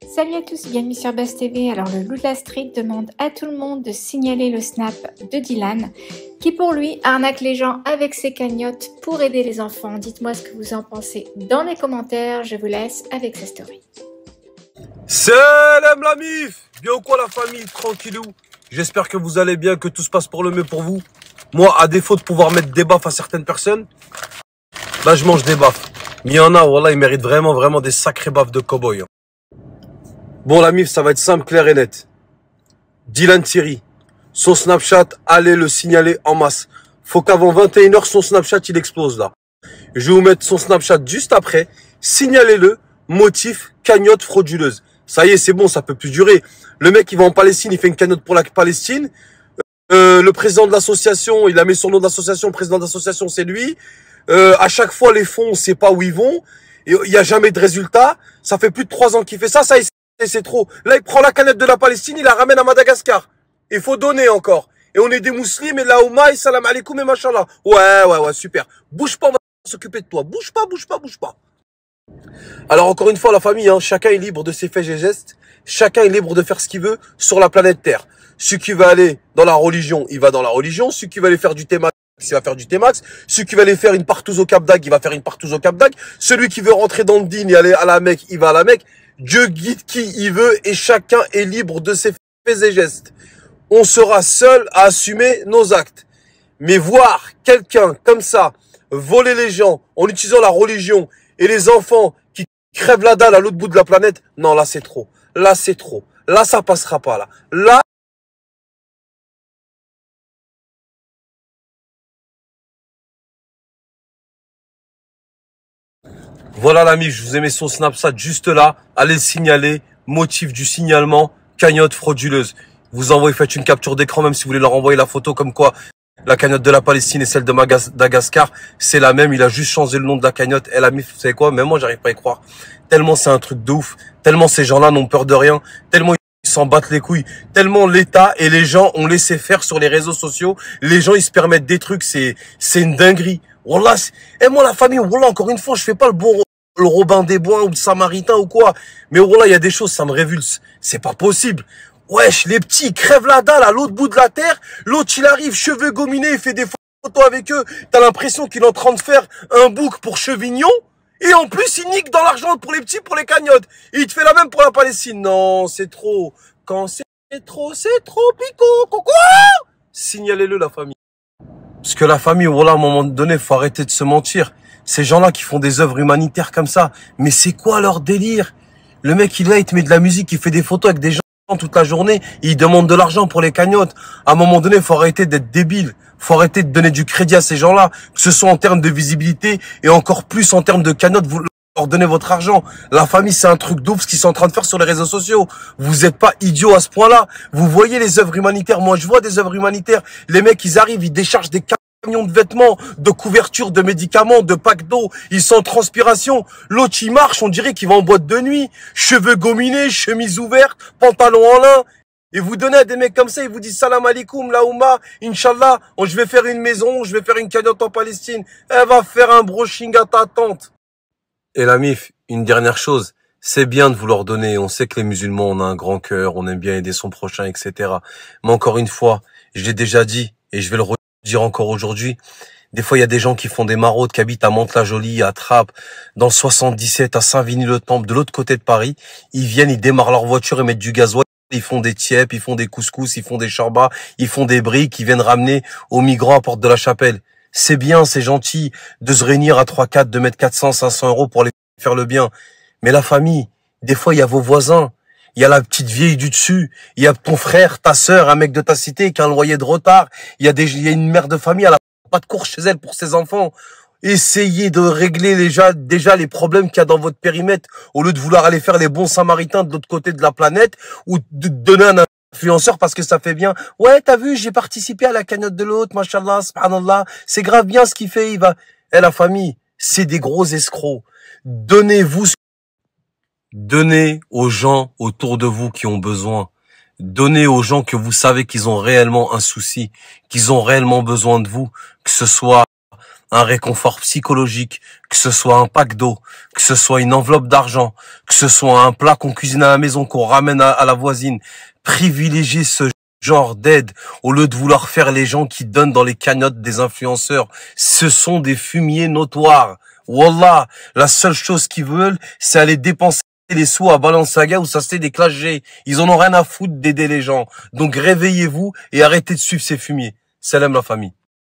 Salut à tous, bienvenue sur Buzz TV. Alors le loup de la street demande à tout le monde de signaler le snap de Dylan qui pour lui arnaque les gens avec ses cagnottes pour aider les enfants. Dites-moi ce que vous en pensez dans les commentaires, je vous laisse avec sa story. Salam la mif. Bien ou quoi la famille, tranquillou. J'espère que vous allez bien, que tout se passe pour le mieux pour vous. Moi, à défaut de pouvoir mettre des baffes à certaines personnes, là je mange des baffes. Mais il y en a, voilà, ils méritent vraiment des sacrés baffes de cow-boy. Bon la mif, ça va être simple, clair et net. Dylan Thierry, son Snapchat, allez le signaler en masse. Faut qu'avant 21 h son Snapchat il explose là. Je vais vous mettre son Snapchat juste après. Signalez-le, motif, cagnotte frauduleuse. Ça y est, c'est bon, ça peut plus durer. Le mec il va en Palestine, il fait une cagnotte pour la Palestine. Le président de l'association, il a mis son nom d'association, le président de l'association c'est lui. À chaque fois les fonds, on sait pas où ils vont. Il y a jamais de résultat. Ça fait plus de 3 ans qu'il fait ça, c'est trop. Là, il prend la canette de la Palestine, il la ramène à Madagascar. Il faut donner encore. Et on est des musulmans, et là, Oumaï, salam alaikum et machallah. Ouais, super. Bouge pas, on va s'occuper de toi. Bouge pas. Alors, encore une fois, la famille, hein, chacun est libre de ses faits et gestes. Chacun est libre de faire ce qu'il veut sur la planète Terre. Celui qui va aller dans la religion, il va dans la religion. Celui qui va aller faire du T-Max, il va faire du T-Max. Celui qui va aller faire une partouze au Cap d'Agde, il va faire une partouze au Cap d'Agde. Celui qui veut rentrer dans le dîn et aller à la Mecque, il va à la Mecque. Dieu guide qui il veut et chacun est libre de ses faits et gestes. On sera seul à assumer nos actes. Mais voir quelqu'un comme ça voler les gens en utilisant la religion et les enfants qui crèvent la dalle à l'autre bout de la planète, non, là c'est trop. Là c'est trop. Là ça passera pas là. Là voilà l'ami, je vous ai mis son Snapchat juste là. Allez le signaler. Motif du signalement, cagnotte frauduleuse. Vous envoyez, faites une capture d'écran, même si vous voulez leur envoyer la photo comme quoi la cagnotte de la Palestine et celle de Madagascar, c'est la même. Il a juste changé le nom de la cagnotte. Elle a mis, vous savez quoi, même moi j'arrive pas à y croire. Tellement c'est un truc de ouf. Tellement ces gens-là n'ont peur de rien. Tellement ils s'en battent les couilles. Tellement l'État et les gens ont laissé faire sur les réseaux sociaux. Les gens ils se permettent des trucs, c'est une dinguerie. Wallah, et moi la famille, wallah, encore une fois, je fais pas le Robin des Bois ou le Samaritain ou quoi. Mais voilà, il y a des choses, ça me révulse. C'est pas possible. Wesh, les petits, ils crèvent la dalle à l'autre bout de la terre. L'autre, il arrive, cheveux gominés, il fait des photos avec eux. T'as l'impression qu'il est en train de faire un book pour Chevignon. Et en plus, il nique dans l'argent pour les petits, pour les cagnottes. Et il te fait la même pour la Palestine. Non, c'est trop. Quand c'est trop, pico. Coucou. Signalez-le, la famille. Parce que la famille, voilà, à un moment donné, faut arrêter de se mentir. Ces gens-là qui font des œuvres humanitaires comme ça, mais c'est quoi leur délire? Le mec, il est là, il te met de la musique, il fait des photos avec des gens toute la journée, et il demande de l'argent pour les cagnottes. À un moment donné, faut arrêter d'être débile. Faut arrêter de donner du crédit à ces gens-là, que ce soit en termes de visibilité et encore plus en termes de cagnottes. Vous leur donnez votre argent. La famille, c'est un truc d'ouf ce qu'ils sont en train de faire sur les réseaux sociaux. Vous n'êtes pas idiots à ce point-là. Vous voyez les œuvres humanitaires. Moi, je vois des œuvres humanitaires. Les mecs, ils arrivent, ils déchargent des camions de vêtements, de couvertures, de médicaments, de packs d'eau. Ils sont en transpiration. L'autre, il marche, on dirait qu'il va en boîte de nuit. Cheveux gominés, chemise ouverte, pantalon en lin. Et vous donnez à des mecs comme ça, ils vous disent salam alaikum, la Ouma, Inch'Allah, je vais faire une maison, je vais faire une cagnotte en Palestine. Elle va faire un brushing à ta tante. Et la mif, une dernière chose. C'est bien de vouloir donner. On sait que les musulmans, on a un grand cœur, on aime bien aider son prochain, etc. Mais encore une fois, je l'ai déjà dit, et je vais le redire encore aujourd'hui. Des fois, il y a des gens qui font des maraudes, qui habitent à Mantes-la-Jolie, à Trappes, dans le 77, à Saint-Vigny-le-Temple, de l'autre côté de Paris. Ils viennent, ils démarrent leur voiture et mettent du gasoil. Ils font des tièpes, ils font des couscous, ils font des charbas, ils font des briques, ils viennent ramener aux migrants à Porte de la Chapelle. C'est bien, c'est gentil de se réunir à 3-4, de mettre 400, 500 euros pour aller faire le bien. Mais la famille, des fois, il y a vos voisins. Il y a la petite vieille du dessus. Il y a ton frère, ta sœur, un mec de ta cité qui a un loyer de retard. Il y a une mère de famille, elle a pas de cours chez elle pour ses enfants. Essayez de régler déjà les problèmes qu'il y a dans votre périmètre au lieu de vouloir aller faire les bons samaritains de l'autre côté de la planète ou de donner un influenceur parce que ça fait bien. Ouais, t'as vu, j'ai participé à la cagnotte de l'autre, machallah, subhanallah. C'est grave bien ce qu'il fait, il va. Eh, la famille, c'est des gros escrocs. Donnez aux gens autour de vous qui ont besoin. Donnez aux gens que vous savez qu'ils ont réellement un souci, qu'ils ont réellement besoin de vous, que ce soit un réconfort psychologique, que ce soit un pack d'eau, que ce soit une enveloppe d'argent, que ce soit un plat qu'on cuisine à la maison, qu'on ramène à la voisine. Privilégiez ce genre d'aide au lieu de vouloir faire les gens qui donnent dans les cagnottes des influenceurs. Ce sont des fumiers notoires. Wallah, la seule chose qu'ils veulent, c'est aller dépenser les sous à Balenciaga ou s'acheter des Clash G. Ils en ont rien à foutre d'aider les gens. Donc réveillez-vous et arrêtez de suivre ces fumiers. Salam la famille.